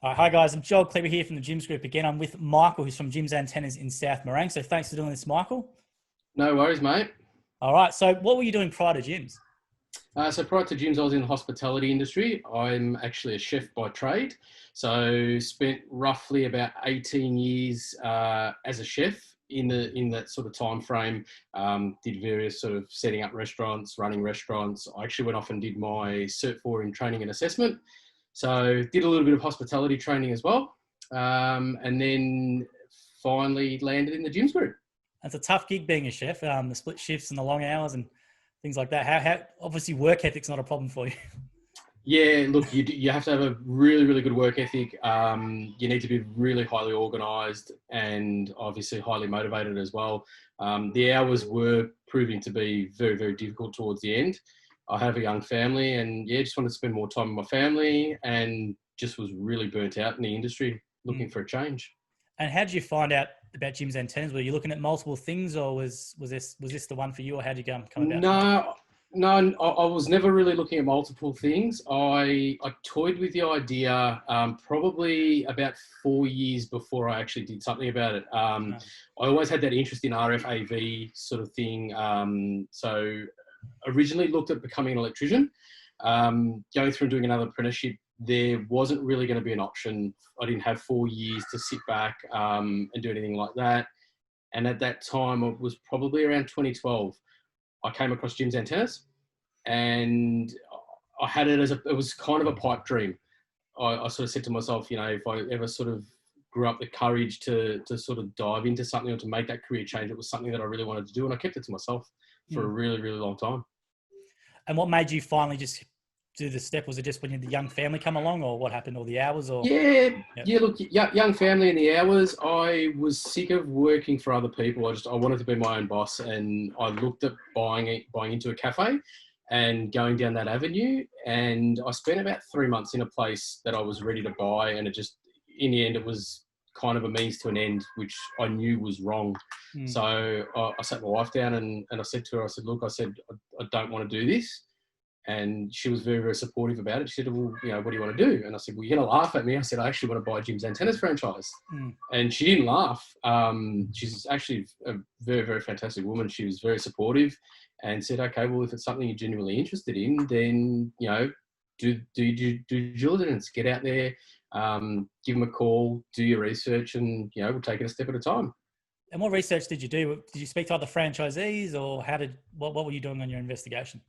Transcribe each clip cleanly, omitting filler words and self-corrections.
Hi guys, I'm Joel Kleber here from the Gyms Group again. I'm with Michael, who's from Gyms Antennas in South Morang. So thanks for doing this, Michael. No worries, mate. All right. So what were you doing prior to gyms? So prior to gyms, I was in the hospitality industry. I'm actually a chef by trade. So spent roughly about 18 years as a chef in that sort of time frame. Did various sort of setting up restaurants, running restaurants. I actually went off and did my Cert 4 in training and assessment. So did a little bit of hospitality training as well. And then finally landed in the gyms group. It's a tough gig being a chef, the split shifts and the long hours and things like that. How obviously work ethic's not a problem for you. Yeah, look, you have to have a really, really good work ethic. You need to be really highly organised and obviously highly motivated as well. The hours were proving to be very, very difficult towards the end. I have a young family and just wanted to spend more time with my family and just was really burnt out in the industry looking for a change. And how did you find out about Gyms Antennas? Were you looking at multiple things, or was this the one for you, or how did you come about? No, I was never really looking at multiple things. I toyed with the idea probably about 4 years before I actually did something about it. I always had that interest in RFAV sort of thing. So originally looked at becoming an electrician. Going through and doing another apprenticeship, there wasn't really going to be an option. I didn't have 4 years to sit back and do anything like that. And at that time, it was probably around 2012. I came across Gyms Antennas and I had it it was kind of a pipe dream. I sort of said to myself, if I ever sort of grew up the courage to sort of dive into something or to make that career change, it was something that I really wanted to do. And I kept it to myself for a really, really long time. And what made you finally just do the step? Was it just when the young family come along, or what happened, or the hours? Or Look, young family and the hours. I was sick of working for other people. I wanted to be my own boss, and I looked at buying into a cafe and going down that avenue. And I spent about 3 months in a place that I was ready to buy, and in the end, it was kind of a means to an end, which I knew was wrong. So I sat my wife down and I said to her, I said, look, I don't want to do this. And she was very, very supportive about it. She said, well, what do you want to do? And I said, well, you're going to laugh at me. I said, I actually want to buy Gyms Antennas franchise. And she didn't laugh. She's actually a very, very fantastic woman. She was very supportive and said, okay, well, if it's something you're genuinely interested in, then, do due diligence, get out there, give them a call, do your research, and, we'll take it a step at a time. And what research did you do? Did you speak to other franchisees, or what were you doing on your investigation?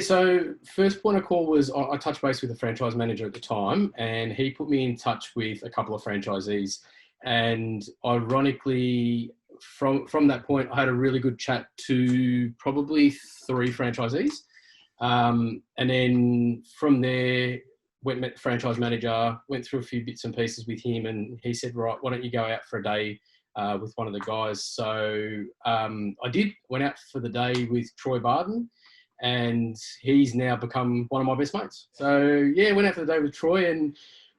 So first point of call was I touched base with the franchise manager at the time, and he put me in touch with a couple of franchisees. And ironically, from that point, I had a really good chat to probably 3 franchisees. And then from there, went and met the franchise manager, went through a few bits and pieces with him, and he said, right, why don't you go out for a day with one of the guys? So I went out for the day with Troy Barden, and he's now become one of my best mates. So went out for the day with Troy, and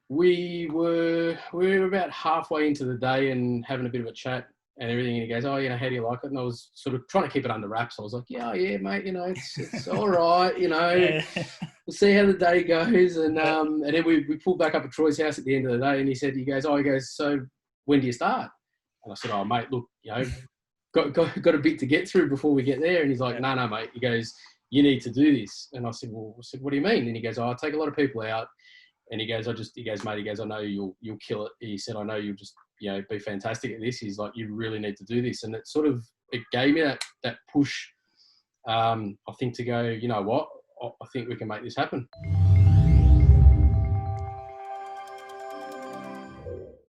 we were about halfway into the day and having a bit of a chat and everything. And he goes, oh, how do you like it? And I was sort of trying to keep it under wraps. I was like, yeah, mate, it's all right, we'll see how the day goes. And then we pulled back up at Troy's house at the end of the day, and he goes, so when do you start? And I said, oh, mate, look, got a bit to get through before we get there. And he's like, no, mate. He goes, you need to do this. And I said, what do you mean? And he goes, I take a lot of people out. And he goes, mate, I know you'll kill it. He said, I know you'll just, be fantastic at this. He's like, you really need to do this. And it gave me that push, I think, to go, you know what, I think we can make this happen.